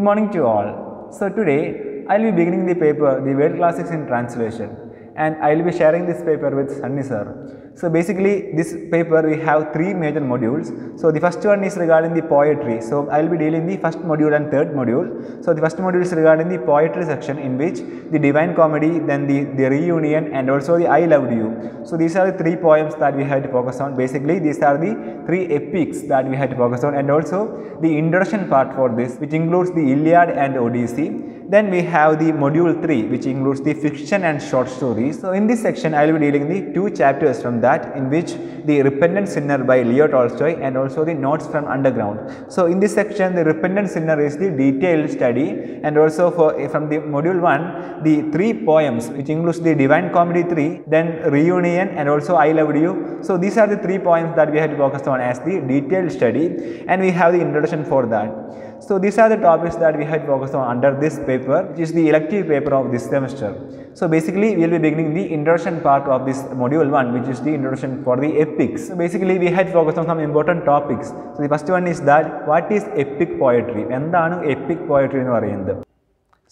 Good morning to all. So today I will be beginning the paper The World Classics in Translation, and I will be sharing this paper with Sunny sir. So basically this paper we have three major modules. So the first one is regarding the poetry. So I will be dealing the first module and third module. So the first module is regarding the poetry section, in which the Divine Comedy, then the Reunion, and also the I Loved You. So these are the three poems that we have to focus on. Basically these are the three epics that we have to focus on, and also the introduction part for this, which includes the Iliad and Odyssey. Then we have the module 3, which includes the fiction and short stories. So in this section I will be dealing the two chapters from that, in which the Repentant Sinner by Leo Tolstoy and also the Notes from Underground. So in this section the Repentant Sinner is the detailed study, and also from the module 1 the three poems, which includes the Divine Comedy 3, then Reunion, and also I Loved You. So these are the three poems that we have to focus on as the detailed study, and we have the introduction for that. So these are the topics that we have to focus on under this paper, which is the elective paper of this semester. So basically we will be beginning the introduction part of this module 1, which is the introduction for the epics. So basically we had to focus on some important topics. So the first one is that what is epic poetry? എന്താണ് epic poetry എന്ന് പറയുന്നത്?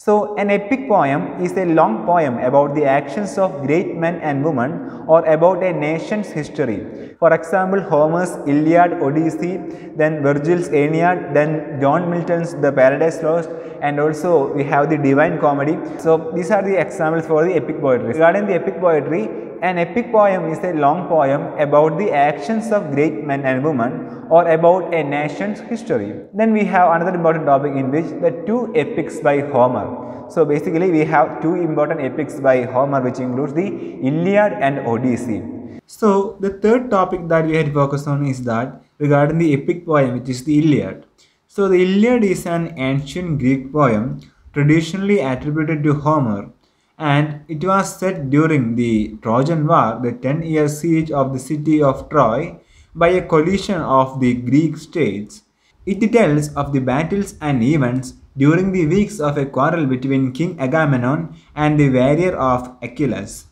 So an epic poem is a long poem about the actions of great men and women, or about a nation's history. For example, Homer's Iliad, Odyssey, then Virgil's Aeneid, then John Milton's The Paradise Lost, and also we have the Divine Comedy. So these are the examples for the epic poetry. Regarding the epic poetry, an epic poem is a long poem about the actions of great men and women, or about a nation's history. Then we have another important topic, in which the two epics by Homer. So basically we have two important epics by Homer, which includes the Iliad and Odyssey. So the third topic that we had to focus on is that regarding the epic poem, which is the Iliad. So the Iliad is an ancient Greek poem traditionally attributed to Homer, and it was set during the Trojan War, the 10-year siege of the city of Troy, by a coalition of the Greek states. It tells of the battles and events during the weeks of a quarrel between King Agamemnon and the warrior of Achilles.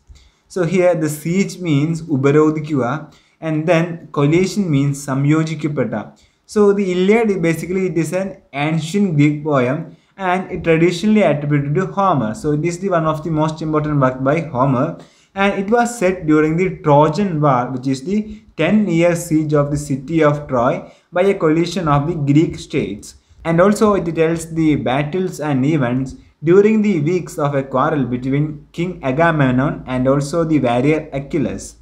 So here the siege means ubarodhikkuva, and then coalition means samyojikkappetta. So the Iliad basically it is an ancient Greek poem, and it traditionally attributed to Homer. So it is the one of the most important work by Homer, and it was set during the Trojan War, which is the 10-year siege of the city of Troy by a coalition of the Greek states. And also it tells the battles and events during the weeks of a quarrel between King Agamemnon and also the warrior Achilles.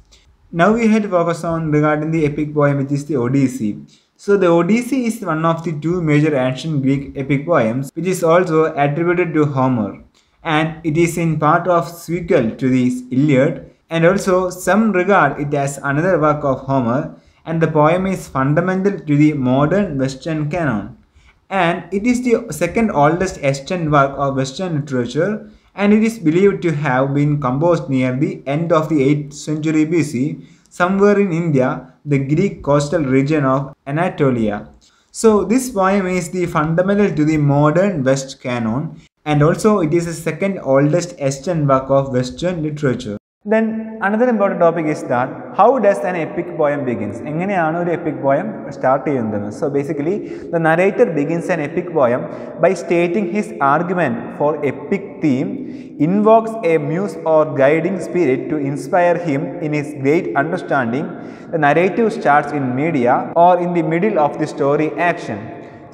Now we had to focus on regarding the epic poem, which is the Odyssey. So the Odyssey is one of the two major ancient Greek epic poems, which is also attributed to Homer, and it is in part of sequel to the Iliad, and also some regard it as another work of Homer, and the poem is fundamental to the modern Western canon, and it is the second oldest extant work of Western literature, and it is believed to have been composed near the end of the 8th century BC, somewhere in India, the Greek coastal region of Anatolia. So this poem is the fundamental to the modern West canon, and also it is the second oldest extant work of Western literature. Then another important topic is that how does an epic poem begins? എങ്ങനെയാണ് ഒരു epic poem start ചെയ്യുന്നത്? So basically the narrator begins an epic poem by stating his argument for epic theme, invokes a muse or guiding spirit to inspire him in his great understanding. The narrative starts in media or in the middle of the story action.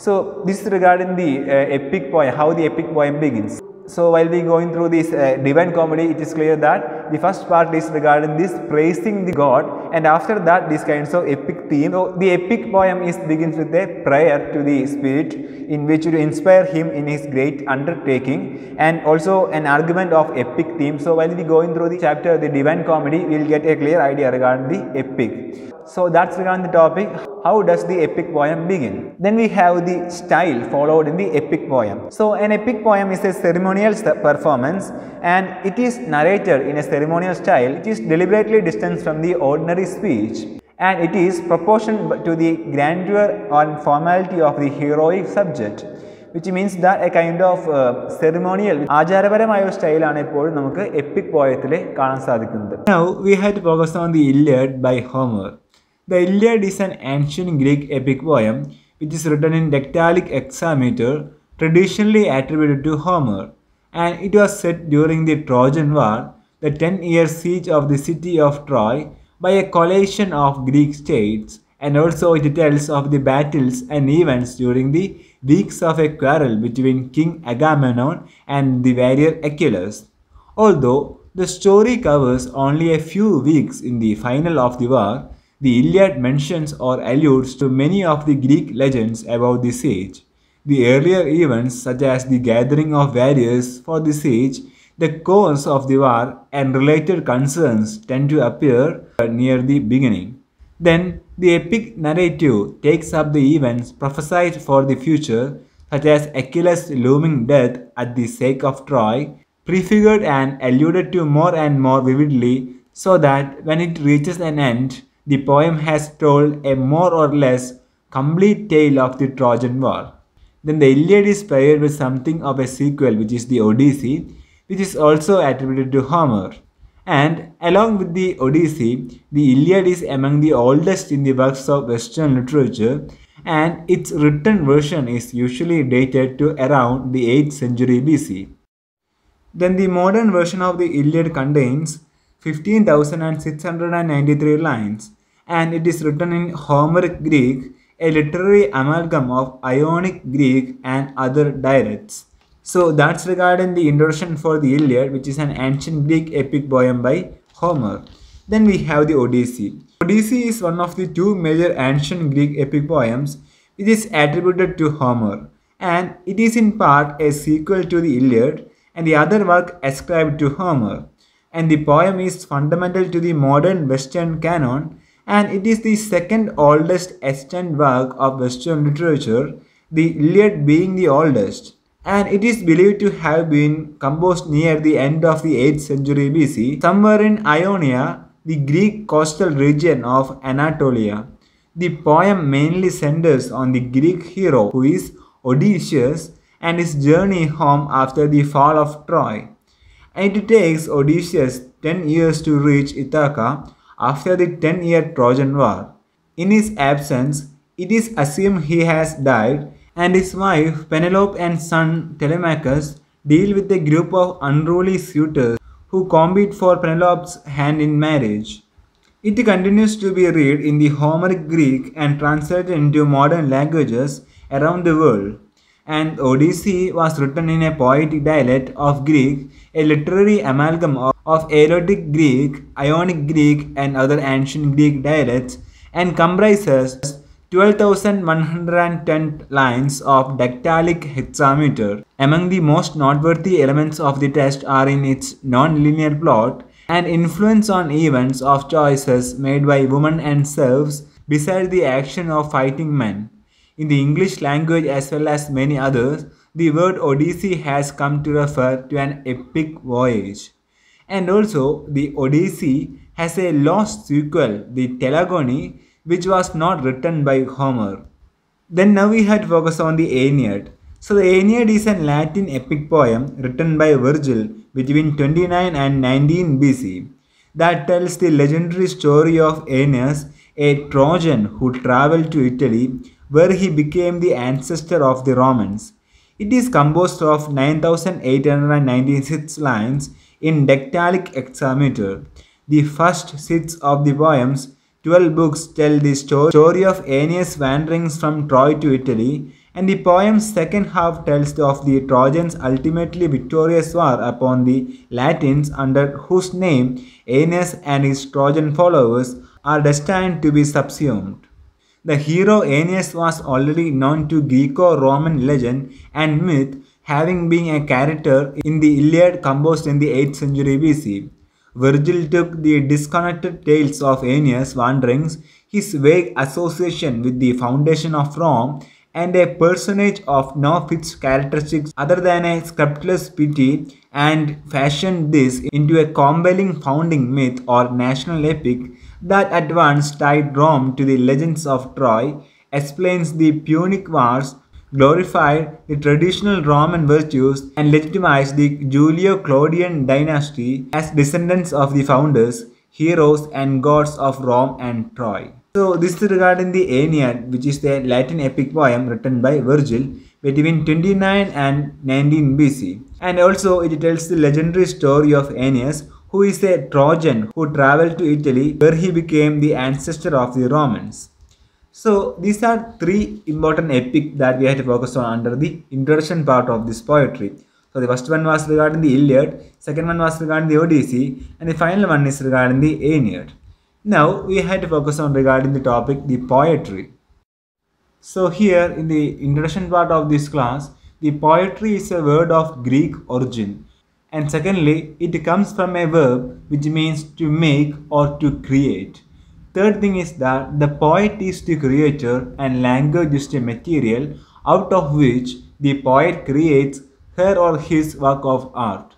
So this is regarding the epic poem, how the epic poem begins. So while we going through this Divine Comedy, it is clear that the first part is regarding this praising the God, and after that this kinds of epic theme. So the epic poem begins with a prayer to the spirit, in which to inspire him in his great undertaking, and also an argument of epic theme. So while we going through the chapter the Divine Comedy, we will get a clear idea regarding the epic. So that's regarding the topic, how does the epic poem begin? Then we have the style followed in the epic poem. So an epic poem is a ceremonial performance, and it is narrated in a ceremonial style. It is deliberately distanced from the ordinary speech, and it is proportioned to the grandeur and formality of the heroic subject, which means that a kind of ceremonial ആചാരപരമായ ഒരു സ്റ്റൈലാണ് എപ്പോഴും നമുക്ക് EPIC പോയത്തിൽ കാണാൻ സാധിക്കുന്നത്. Now we had to focus on the Iliad by Homer. The Iliad is an ancient Greek epic poem which is written in dactylic hexameter, traditionally attributed to Homer, and it was set during the Trojan War, the 10-year siege of the city of Troy by a coalition of Greek states, and also it tells of the battles and events during the weeks of a quarrel between King Agamemnon and the warrior Achilles. Although the story covers only a few weeks in the final of the war, the Iliad mentions or alludes to many of the Greek legends about the siege. The earlier events, such as the gathering of warriors for the siege, the cause of the war, and related concerns, tend to appear near the beginning. Then, the epic narrative takes up the events prophesied for the future, such as Achilles' looming death at the sake of Troy, prefigured and alluded to more and more vividly, so that when it reaches an end, the poem has told a more or less complete tale of the Trojan War. Then the Iliad is paired with something of a sequel, which is the Odyssey, which is also attributed to Homer. And along with the Odyssey, the Iliad is among the oldest in the works of Western literature, and its written version is usually dated to around the 8th century BC. Then the modern version of the Iliad contains 15,693 lines, and it is written in Homeric Greek, a literary amalgam of Ionic Greek and other dialects. So that's regarding the introduction for the Iliad, which is an ancient Greek epic poem by Homer. Then we have the Odyssey. Odyssey is one of the two major ancient Greek epic poems which is attributed to Homer, and it is in part a sequel to the Iliad and the other work ascribed to Homer. And the poem is fundamental to the modern Western canon, and it is the second oldest extant work of Western literature, the Iliad being the oldest. And it is believed to have been composed near the end of the 8th century BC, somewhere in Ionia, the Greek coastal region of Anatolia. The poem mainly centers on the Greek hero who is Odysseus and his journey home after the fall of Troy. And it takes Odysseus 10 years to reach Ithaca after the 10-year Trojan War. In his absence, it is assumed he has died, and his wife Penelope and son Telemachus deal with a group of unruly suitors who compete for Penelope's hand in marriage. It continues to be read in the Homeric Greek and translated into modern languages around the world. And Odyssey was written in a poetic dialect of Greek, a literary amalgam of Erotic Greek, Ionic Greek, and other ancient Greek dialects, and comprises 12,110 lines of dactylic hexameter. Among the most noteworthy elements of the text are in its non-linear plot and influence on events of choices made by women and serfs beside the action of fighting men. In the English language as well as many others, the word Odyssey has come to refer to an epic voyage. And also, the Odyssey has a lost sequel, the Telegony, which was not written by Homer. Then now we had to focus on the Aeneid. So the Aeneid is a Latin epic poem written by Virgil between 29 and 19 BC that tells the legendary story of Aeneas, a Trojan who traveled to Italy where he became the ancestor of the Romans. It is composed of 9,896 lines in dactylic hexameter. The first 6 of the poem's 12 books tell the story of Aeneas' wanderings from Troy to Italy, and the poem's second half tells of the Trojans' ultimately victorious war upon the Latins, under whose name Aeneas and his Trojan followers are destined to be subsumed. The hero Aeneas was already known to Greco-Roman legend and myth, having been a character in the Iliad composed in the 8th century BC. Virgil took the disconnected tales of Aeneas' wanderings, his vague association with the foundation of Rome, and a personage of no fixed characteristics other than a scrupulous piety, and fashioned this into a compelling founding myth or national epic that at once tied Rome to the legends of Troy, explains the Punic Wars, glorified the traditional Roman virtues, and legitimized the Julio-Claudian dynasty as descendants of the founders, heroes, and gods of Rome and Troy. So this is regarding the Aeneid, which is the Latin epic poem written by Virgil between 29 and 19 BC. And also it tells the legendary story of Aeneas, who is a Trojan who traveled to Italy where he became the ancestor of the Romans. So these are three important epics that we have to focus on under the introduction part of this poetry. So the first one was regarding the Iliad, second one was regarding the Odyssey, and the final one is regarding the Aeneid. Now we have to focus on regarding the topic, the poetry. So here in the introduction part of this class, the poetry is a word of Greek origin. And secondly, it comes from a verb which means to make or to create. Third thing is that the poet is the creator and language is the material out of which the poet creates her or his work of art.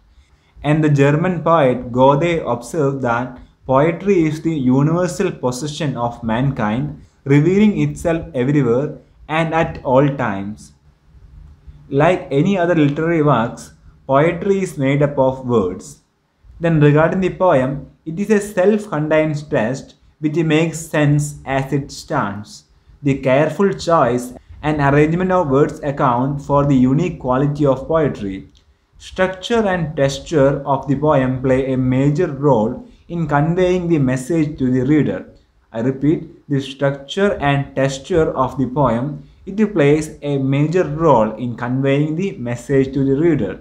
And the German poet Goethe observed that poetry is the universal possession of mankind, revealing itself everywhere and at all times. Like any other literary works, poetry is made up of words. Then regarding the poem, it is a self-contained text which makes sense as it stands. The careful choice and arrangement of words account for the unique quality of poetry. Structure and texture of the poem play a major role in conveying the message to the reader. I repeat, the structure and texture of the poem, it plays a major role in conveying the message to the reader.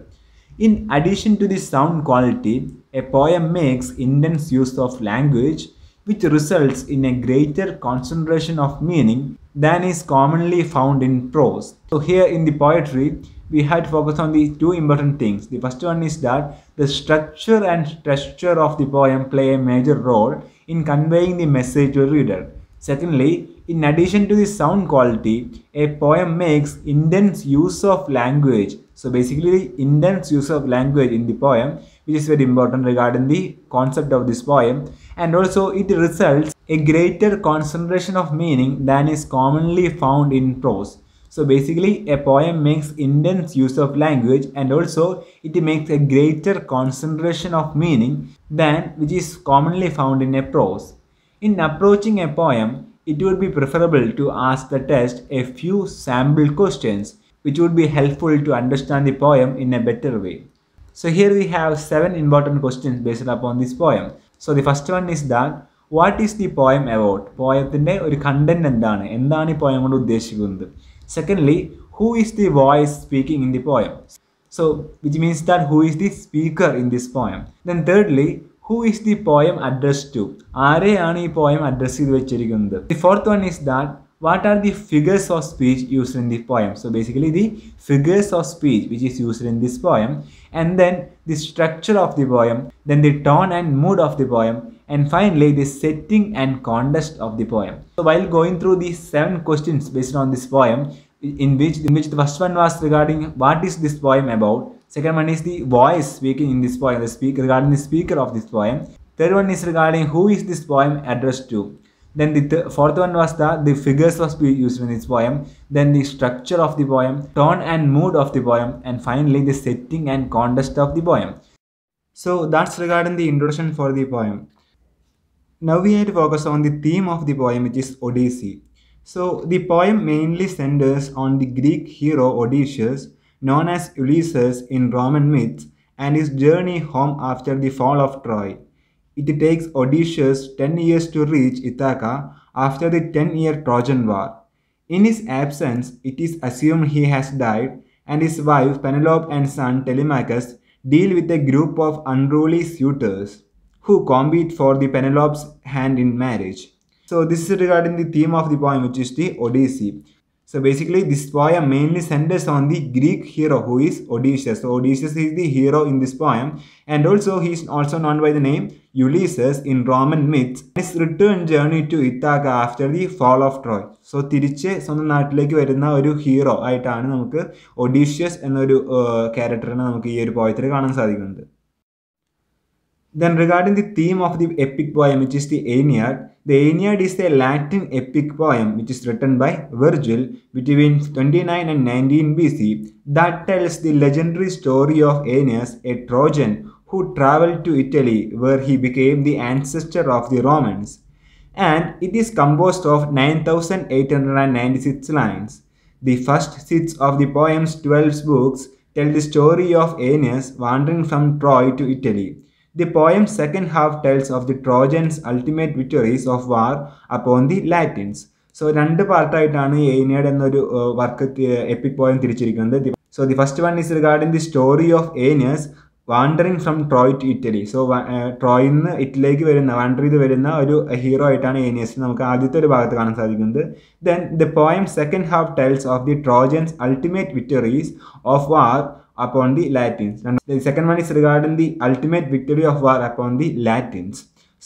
In addition to the sound quality, a poem makes intense use of language which results in a greater concentration of meaning than is commonly found in prose. So here in the poetry, we had to focus on the two important things. The first one is that the structure and texture of the poem play a major role in conveying the message to the reader. Secondly, in addition to the sound quality, a poem makes intense use of language. So basically, intense use of language in the poem, which is very important regarding the concept of this poem, and also it results a greater concentration of meaning than is commonly found in prose. So basically, a poem makes intense use of language and also it makes a greater concentration of meaning than which is commonly found in a prose. In approaching a poem, it would be preferable to ask the text a few sample questions which would be helpful to understand the poem in a better way. So here we have 7 important questions based upon this poem. So the first one is that what is the poem about? പോയത്തിൻ്റെ ഒരു content എന്താണ് ഈ poem കൊണ്ട് ഉദ്ദേശിക്കുന്നത്? Secondly, who is the voice speaking in the poem? So which means that who is the speaker in this poem? Then thirdly, who is the poem addressed to? ആരെയാണ് ഈ poem address ചെയ്ത് വെച്ചിരിക്കുന്നത്? The fourth one is that what are the figures of speech used in the poem? So basically the figures of speech which is used in this poem, and then the structure of the poem, then the tone and mood of the poem, and finally the setting and context of the poem. So while going through these 7 questions based on this poem, in which the first one was regarding what is this poem about, second one is the voice speaking in this poem, regarding the speaker of this poem, third one is regarding who is this poem addressed to, then the fourth one was the figures of speech used in this poem, then the structure of the poem, tone and mood of the poem, and finally the setting and context of the poem. So that's regarding the introduction for the poem. Now we have to focus on the theme of the poem, which is Odyssey. So the poem mainly centers on the Greek hero Odysseus, known as Ulysses in Roman myths, and his journey home after the fall of Troy. It takes Odysseus 10 years to reach Ithaca after the 10-year Trojan War. In his absence, it is assumed he has died, and his wife Penelope and son Telemachus deal with a group of unruly suitors who compete for the Penelope's hand in marriage. So this is regarding the theme of the poem, which is the Odyssey. So basically this poem mainly centers on the Greek hero who is Odysseus. So Odysseus is the hero in this poem, and also he is also known by the name Ulysses in Roman myths. His return journey to Ithaca after the fall of Troy. So തിരിച്ച് സ്വന്തം നാട്ടിലേക്ക് വരുന്ന ഒരു hero ആയിട്ടാണ് നമുക്ക് Odysseus എന്നൊരു ക്യാരക്ടറിനെ നമുക്ക് ഈ ഒരു പോയത്തിൽ കാണാൻ സാധിക്കുന്നത്. Then regarding the theme of the epic poem, which is the Aeneid is a Latin epic poem which is written by Virgil between 29 and 19 BC that tells the legendary story of Aeneas, a Trojan who traveled to Italy where he became the ancestor of the Romans. And it is composed of 9,896 lines. The first 6 of the poem's 12 books tell the story of Aeneas wandering from Troy to Italy. The poem's second half tells of the Trojans' ultimate victories of war upon the Latins. So, രണ്ട് പാർട്ടായിട്ടാണ് Aeneid എന്നൊരു work epic poem തിരിച്ചിരിക്കുന്നത്. So, the first one is regarding the story of Aeneas wandering from Troy to Italy. So ട്രോയിൽ നിന്ന് ഇറ്റലിയിലേക്ക് വരുന്ന wander ചെയ്ത് വരുന്ന ഒരു ഹീറോ ആയിട്ടാണ് ഏനിയസ് നമുക്ക് ആദ്യത്തെ ഒരു ഭാഗത്ത് കാണാൻ സാധിക്കുന്നത്. Then the poem second half tells of the Trojans ultimate victories of war upon the Latins. And the second one is regarding the ultimate victory of war upon the Latins.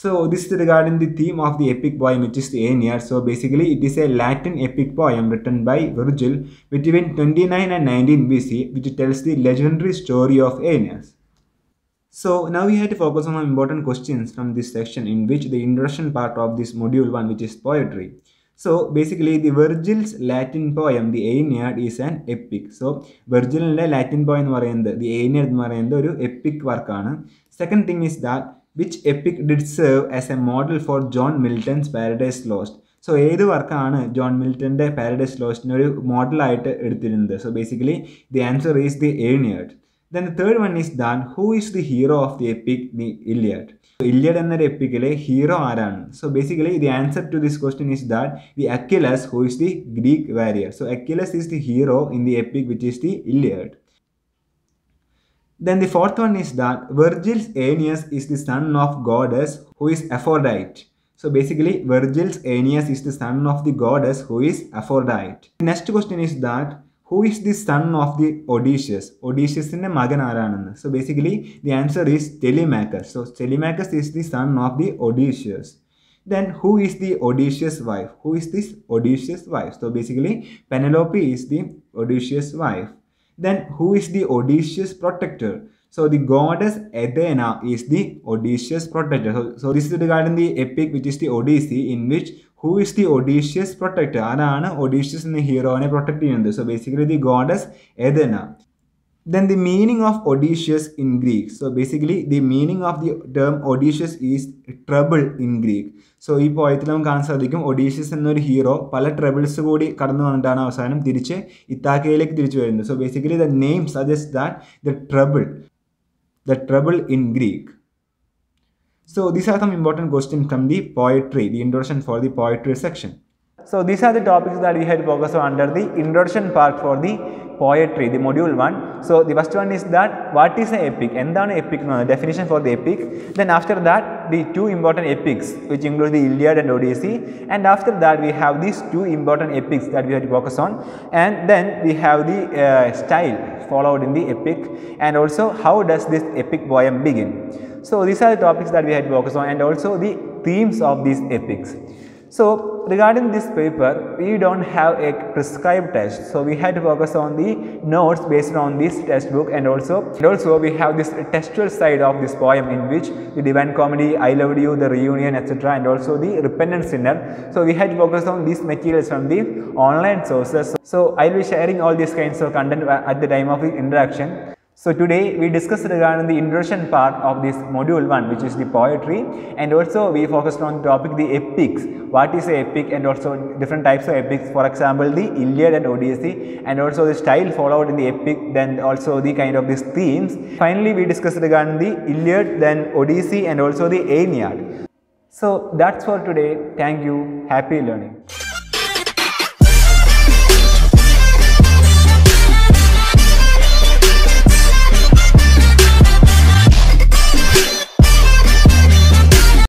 So this is regarding the theme of the epic poem, which is the Aeneid. So basically it is a Latin epic poem written by Virgil between 29 and 19 BC, which tells the legendary story of Aeneas. So now we have to focus on some important questions from this section, in which the introduction part of this module 1, which is poetry. So basically the Virgil's Latin poem, the Aeneid, is an epic. So Virgil's Latin poem എന്ന് പറയുന്നത് the Aeneid എന്ന് പറയുന്നത് ഒരു epic work ആണ്. Second thing is that which epic did serve as a model for John Milton's Paradise Lost. So ഏത് വർക്കാണ് John മിൽട്ടൻ്റെ paradise ലോസ്റ്റിന് ഒരു മോഡലായിട്ട് എടുത്തിരുന്നത്? So basically the answer is the Aeneid. Then the third one is that who is the hero of the epic, the Iliad? So Iliad എന്നൊരു എപ്പിക്കിലെ hero ആരാണ്? So basically the answer to this question is that the Achilles, who is the Greek warrior. So Achilles is the hero in the epic, which is the Iliad. Then the fourth one is that Virgil's Aeneas is the son of goddess who is Aphrodite. So basically Virgil's Aeneas is the son of the goddess who is Aphrodite. The next question is that who is the son of the Odysseus? Odysseus's magan ആരാണെന്ന്? So basically the answer is Telemachus. So Telemachus is the son of the Odysseus. Then who is the Odysseus' wife? Who is this Odysseus' wife? So basically Penelope is the Odysseus' wife. Then who is the Odysseus' protector? So the goddess Athena is the Odysseus' protector. So this is regarding the epic, which is the Odyssey, in which who is the Odysseus' protector? ആരാണ് Odysseus എന്ന ഹീറോനെ protect ചെയ്യുന്നത്? So basically the goddess Athena. Then the meaning of Odysseus in Greek. So basically the meaning of the term Odysseus is trouble in Greek. So ഈ പോയത്തിൽ നമുക്ക് കാണാൻ സാധിക്കും Odysseus എന്നൊരു hero പല troubles കൂടി കടന്നു വന്നിട്ടാണ് അവസാനം തിരിച്ച് ഇത്താക്കയിലേക്ക് തിരിച്ചു വരുന്നത്. So basically the name suggests that the trouble in Greek. So these are some important questions from the poetry, the introduction for the poetry section. So these are the topics that we had focused on under the introduction part for the poetry, the module 1. So the first one is that what is an epic? എന്താണ് epic? Definition for the epic. Then after that the two important epics, which include the Iliad and Odyssey. And after that we have these two important epics that we have to focus on. And then we have the style followed in the epic, and also how does this epic poem begin. So these are the topics that we had to focus on, and also the themes of these epics. So regarding this paper, we don't have a prescribed test, so we had to focus on the notes based on this textbook, and also we have this textual side of this poem, in which the Divine Comedy, I Loved You, the Reunion, etc., and also the Repentant Sinner. So we had to focus on these materials from the online sources. So I will be sharing all these kinds of content at the time of the introduction. So today we discussed regarding the introduction part of this module 1, which is the poetry, and also we focused on the topic the epics. What is an epic, and also different types of epics, for example the Iliad and Odyssey, and also the style followed in the epic, then also the kind of these themes. Finally we discussed regarding the Iliad, then Odyssey, and also the Aeneid. So that's for today. Thank you. Happy learning.